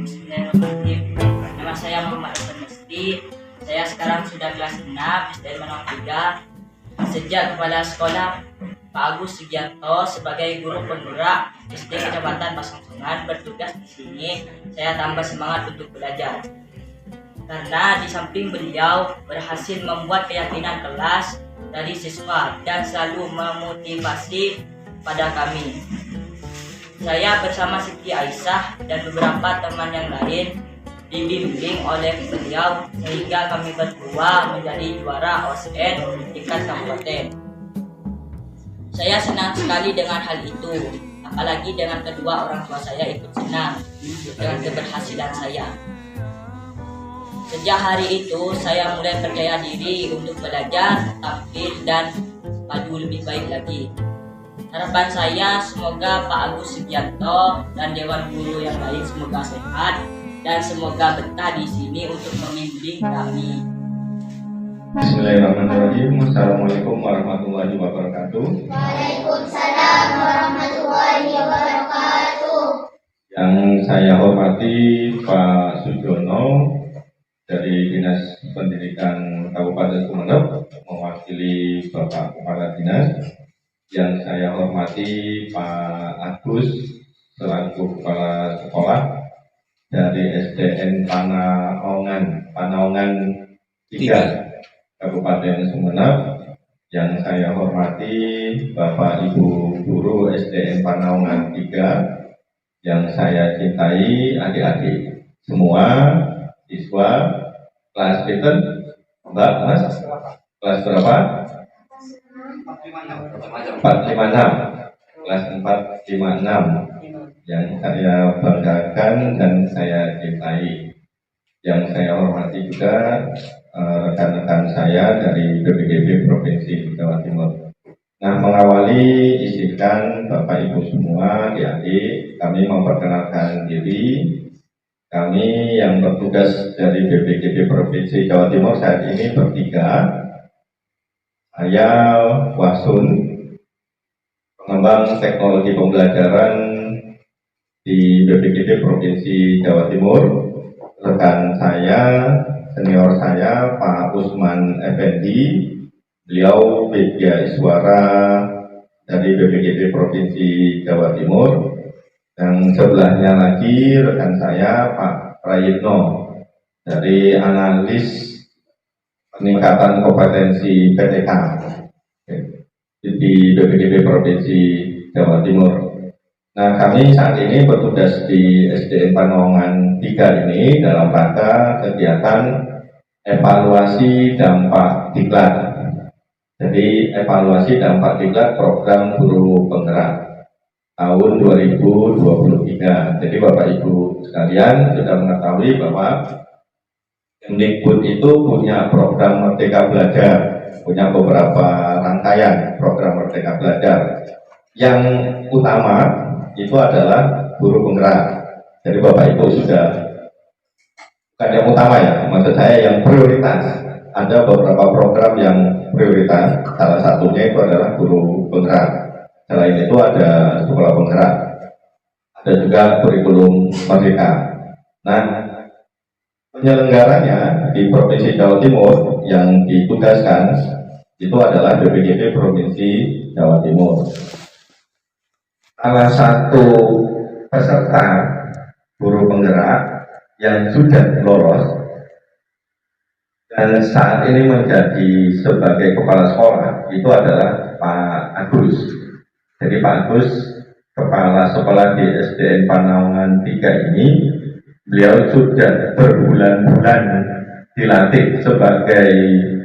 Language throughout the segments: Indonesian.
Bismillahirrahmanirrahim. Nama saya Muhammad Mesti. Saya sekarang sudah kelas 6 SDN Manong 3. Sejak kepala sekolah Pak Agus Sugianto sebagai guru penggerak SD Kecamatan Pasangsongan bertugas di sini, saya tambah semangat untuk belajar. Karena di samping beliau berhasil membuat keyakinan kelas dari siswa dan selalu memotivasi pada kami. Saya bersama Siti Aisyah dan beberapa teman yang lain dibimbing oleh beliau sehingga kami berdua menjadi juara OSN tingkat kabupaten. Saya senang sekali dengan hal itu, apalagi dengan kedua orang tua saya ikut senang dengan keberhasilan saya. Sejak hari itu saya mulai percaya diri untuk belajar, tampil dan maju lebih baik lagi. Harapan saya semoga Pak Agus Sugianto dan Dewan Guru yang lain semoga sehat dan semoga betah di sini untuk membimbing kami. Bismillahirrahmanirrahim. Assalamualaikum warahmatullahi wabarakatuh. Waalaikumsalam warahmatullahi wabarakatuh. Yang saya hormati Pak Sujono dari Dinas Pendidikan Kabupaten Sumeneb mewakili Bapak Kepala Dinas. Yang saya hormati Pak Agus selaku Kepala Sekolah dari SDN Panaongan 3 Kabupaten Sumeneb. Yang saya hormati Bapak Ibu Guru SDN Panaongan 3. Yang saya cintai adik-adik semua siswa kelas Peter, Mbak Mas, kelas berapa? 456, kelas 456 yang saya banggakan dan saya cintai. Yang saya hormati juga rekan-rekan saya dari BPGB Provinsi Jawa Timur. Nah, mengawali izinkan Bapak Ibu semua, adik-adik, kami memperkenalkan diri. Kami yang bertugas dari BPGB Provinsi Jawa Timur saat ini bertiga. Saya Wasun, pengembang teknologi pembelajaran di BPGB Provinsi Jawa Timur. Rekan saya, senior saya, Pak Usman Effendi, beliau media iswara dari BPGB Provinsi Jawa Timur. Yang sebelahnya lagi rekan saya Pak Prayitno dari analis peningkatan kompetensi PTK di BPGB Provinsi Jawa Timur. Nah, kami saat ini bertugas di SDN Panaongan 3 ini dalam rangka kegiatan evaluasi dampak diklat. Jadi evaluasi dampak diklat program guru penggerak tahun 2023. Jadi Bapak Ibu sekalian sudah mengetahui bahwa Kemdikbud itu punya program Merdeka Belajar, punya beberapa rangkaian program Merdeka Belajar. Yang utama itu adalah guru penggerak. Jadi Bapak Ibu sudah, bukan yang utama ya, maksud saya yang prioritas. Ada beberapa program yang prioritas, salah satunya itu adalah guru penggerak. Selain itu ada sekolah penggerak, ada juga kurikulum merdeka. Nah, penyelenggaranya di Provinsi Jawa Timur yang ditugaskan itu adalah BPGB Provinsi Jawa Timur. Salah satu peserta guru penggerak yang sudah lolos dan saat ini menjadi sebagai kepala sekolah itu adalah Pak Agus. Jadi Pak Agus, kepala sekolah di SDN Panaongan 3 ini, beliau sudah berbulan-bulan dilatih sebagai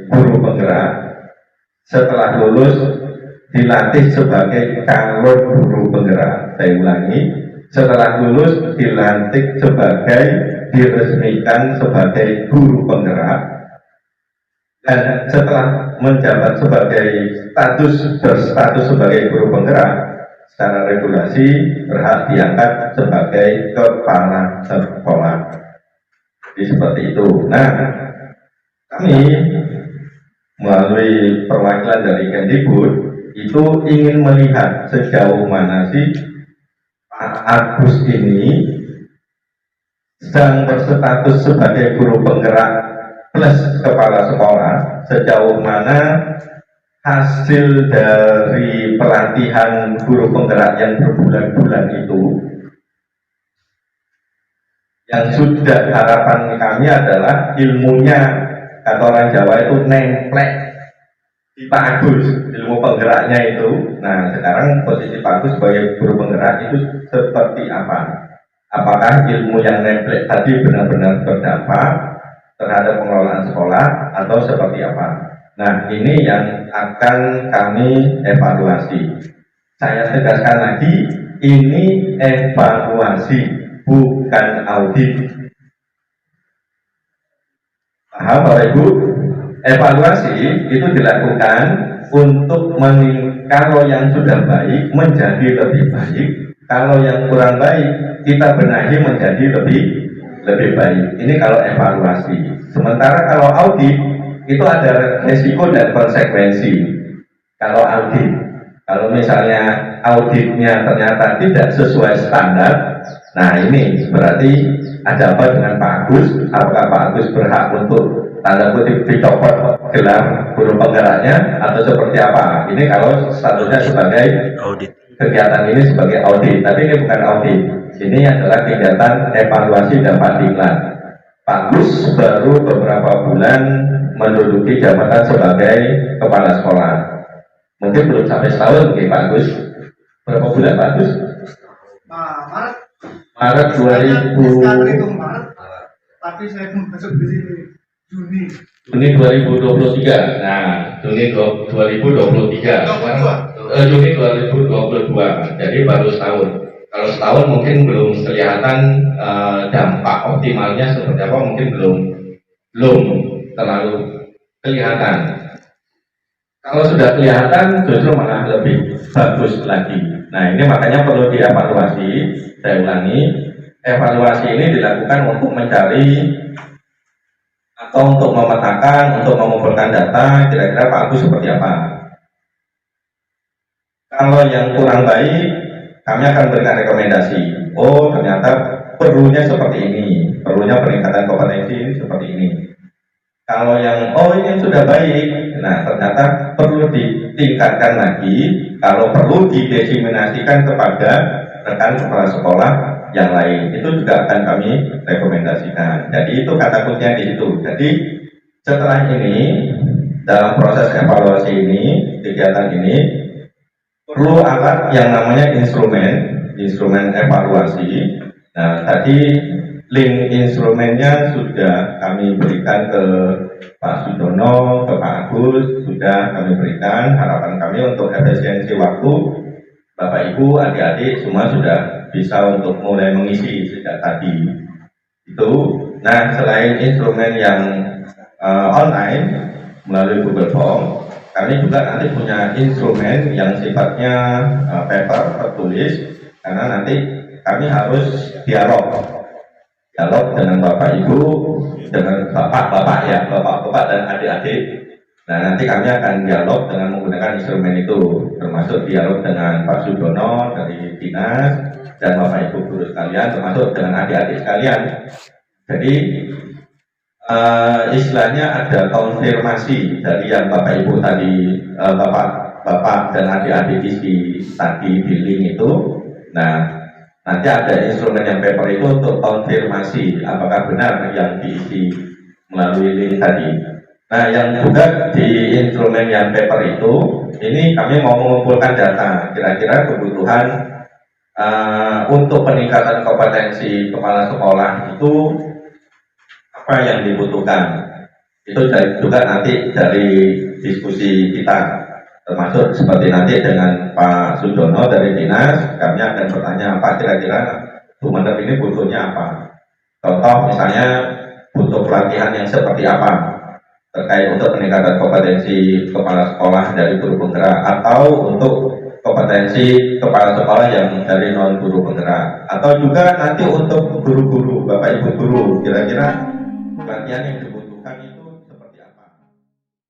guru penggerak. Setelah lulus, dilatih sebagai calon guru penggerak. Saya ulangi, setelah lulus dilantik diresmikan sebagai guru penggerak. Dan setelah menjabat sebagai berstatus sebagai guru penggerak, secara regulasi berhak diangkat sebagai kepala sekolah. Jadi seperti itu. Nah, kami melalui perwakilan dari Kemdikbud itu ingin melihat sejauh mana sih Pak Agus ini sedang berstatus sebagai guru penggerak plus kepala sekolah, sejauh mana hasil dari pelatihan guru penggerak yang berbulan-bulan itu, yang sudah harapan kami adalah ilmunya, kata orang Jawa itu nemplek di Pak Agus, ilmu penggeraknya itu. Nah, sekarang posisi Pak Agus sebagai guru penggerak itu seperti apa? Apakah ilmu yang nemplek tadi benar-benar berdampak terhadap pengelolaan sekolah atau seperti apa? Nah, ini yang akan kami evaluasi. Saya tegaskan lagi, ini evaluasi, bukan audit. Paham Bapak Ibu? Evaluasi itu dilakukan untuk kalau yang sudah baik menjadi lebih baik, kalau yang kurang baik kita benahi menjadi lebih baik. Ini kalau evaluasi. Sementara kalau audit itu ada resiko dan konsekuensi. Kalau audit, kalau misalnya auditnya ternyata tidak sesuai standar, nah ini berarti ada apa dengan Pak Agus? Apakah Pak Agus berhak untuk tanda kutip dicopot gelar guru penggeraknya atau seperti apa? Ini kalau statusnya sebagai audit. Kegiatan ini sebagai audit, tapi ini bukan audit. Ini adalah kegiatan evaluasi dan bandinglan. Pak Gus baru beberapa bulan menduduki jabatan sebagai kepala sekolah. Mungkin belum sampai setahun mungkin Pak Gus. Berapa bulan Pak Gus? Maret 2000. Maret, tapi saya masuk di sini Juni 2023. Nah, Juni 2023. Juni 2022. Jadi baru setahun. Kalau setahun mungkin belum kelihatan dampak optimalnya seperti apa, mungkin belum terlalu kelihatan. Kalau sudah kelihatan justru malah lebih bagus lagi. Nah, ini makanya perlu dievaluasi. Saya ulangi, evaluasi ini dilakukan untuk mencari atau untuk memetakan, untuk mengumpulkan data kira-kira Pak Agus seperti apa. Kalau yang kurang baik, kami akan berikan rekomendasi. Oh, ternyata perlunya seperti ini, perlunya peningkatan kompetensi ini seperti ini. Kalau yang ini sudah baik, nah ternyata perlu ditingkatkan lagi. Kalau perlu didiseminasikan kepada rekan kepala sekolah yang lain, itu juga akan kami rekomendasikan. Jadi itu kata kuncinya di situ. Jadi setelah ini, dalam proses evaluasi ini, kegiatan ini perlu alat yang namanya instrumen evaluasi. Nah, tadi link instrumennya sudah kami berikan ke Pak Sudono, ke Pak Agus, sudah kami berikan. Harapan kami untuk efisiensi waktu, Bapak Ibu, adik-adik semua sudah bisa untuk mulai mengisi sejak tadi. Itu. Nah, selain instrumen yang online melalui Google Form, kami juga nanti punya instrumen yang sifatnya paper, tertulis, karena nanti kami harus dialog dengan Bapak Ibu, dengan Bapak ya, Bapak dan adik-adik. Nah, nanti kami akan dialog dengan menggunakan instrumen itu, termasuk dialog dengan Pak Sudono dari Dinas dan Bapak Ibu guru sekalian, termasuk dengan adik-adik sekalian. Jadi istilahnya ada konfirmasi dari yang Bapak Ibu tadi, Bapak dan adik-adik isi tadi di link itu. Nah, nanti ada instrumen yang paper itu untuk konfirmasi apakah benar yang diisi melalui link tadi. Nah, yang juga di instrumen yang paper itu, ini kami mau mengumpulkan data kira-kira kebutuhan untuk peningkatan kompetensi kepala sekolah itu apa yang dibutuhkan. Itu juga nanti dari diskusi kita, termasuk seperti nanti dengan Pak Sudono dari Dinas, kami akan bertanya apa kira-kira Sumeneb ini butuhnya apa. Contoh misalnya butuh pelatihan yang seperti apa terkait untuk peningkatan kompetensi kepala sekolah dari guru penggerak, atau untuk kompetensi kepala sekolah yang dari non guru penggerak, atau juga nanti untuk guru-guru, Bapak Ibu guru, kira-kira pelatihan yang dibutuhkan